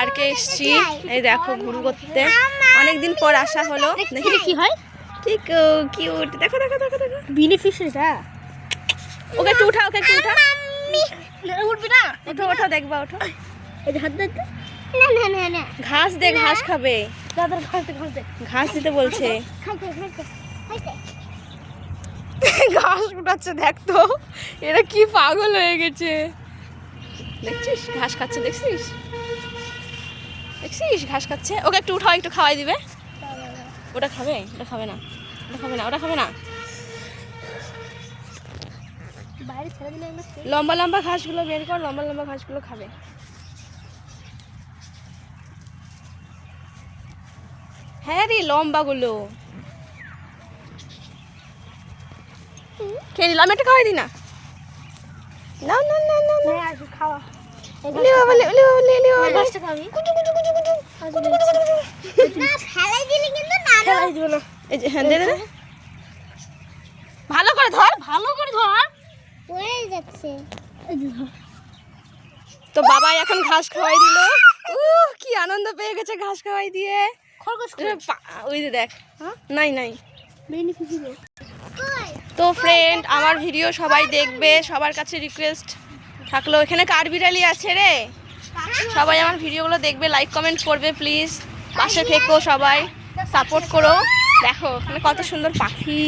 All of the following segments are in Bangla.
পার্কে এসেছি, এই দেখো ঘুরু করতে, অনেকদিন পর আসা হলো। দেখি কি হয়, ঠিক কিউট, দেখো দেখো দেখো দেখো বেনিফিশিয়ারিটা। ওকে একটু উঠাও, ওকে একটু উঠাও। উঠবি না, ওঠো ওঠো, দেখবা ওঠো। এই যে হাত দে, না না না না, ঘাস দে, ঘাস খাবে। দাদা ঘাস দে, ঘাস দে, ঘাস দিতে বলছে। খাইতে খাইতে খাইতে ঘাস উঠাচ্ছে, দেখতো এরা কি পাগল হয়ে গেছে। দেখছিস ঘাস খাচ্ছে, দেখছিস দেখছিস ঘাস খাচ্ছে। ওকে একটু উঠাও, একটু খাওয়াই দিবে। ওটা খাবে, ওটা খাবে না, ওটা খাবে না, ওটা খাবে না। লম্বা লম্বা ঘাসগুলো বের কর, লম্বা লম্বা ঘাসগুলো খাবে। হ্যাঁ রে, লম্বাগুলো খেয়ে নিলাম, একটা খাওয়াই দি না। না না না না না, খাওয়া। ভালো করে ধর, ভালো করে ধর, তো বাবা এখন ঘাস খাওয়াই দিল। কি আনন্দ পেয়ে গেছে ঘাস খাওয়াই দিয়ে। ওই যে দেখ, নাই নাই। তো ফ্রেন্ড, আমার ভিডিও সবাই দেখবে, সবার কাছে রিকোয়েস্ট থাকলো। এখানে কাঠবিড়ালি আছে রে, সবাই আমার ভিডিওগুলো দেখবে, লাইক কমেন্ট করবে প্লিজ। পাশে থেকো, সবাই সাপোর্ট করো। দেখো এখানে কত সুন্দর পাখি,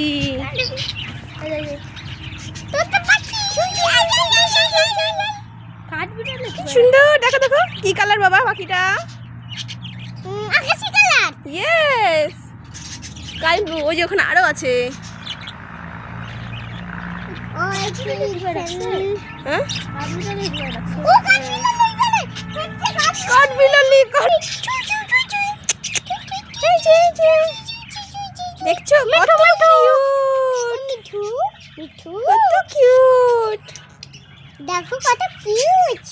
সুন্দর। দেখো দেখো কি কালার বাবা পাখিটা, ইয়েস স্কাই ব্লু। ওই যে ওখানে আরো আছে। দেখছো কত কিউট, দেখো কত কিউট,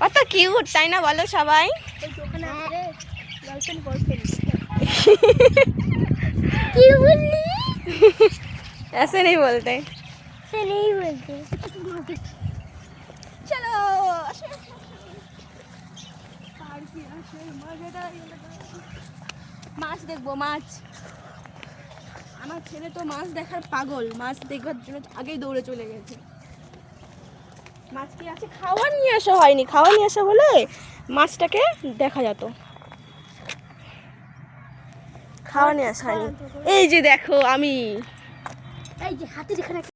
কত কিউট, তাই না বলো সবাই? ऐसे नहीं बोलते, ऐसे नहीं बोलते। चलो মাছ দেখবো, মাছ। আমার ছেলে তো মাছ দেখার পাগল, মাছ দেখবার জন্য আগেই দৌড়ে চলে গেছে। মাছ কি আছে, খাওয়া নিয়ে আসা হয়নি, খাওয়া নিয়ে আসা হলে মাছটাকে দেখা যেত, খাওয়া নিয়ে আসা হয়নি। এই যে দেখো, আমি এই যে হাতে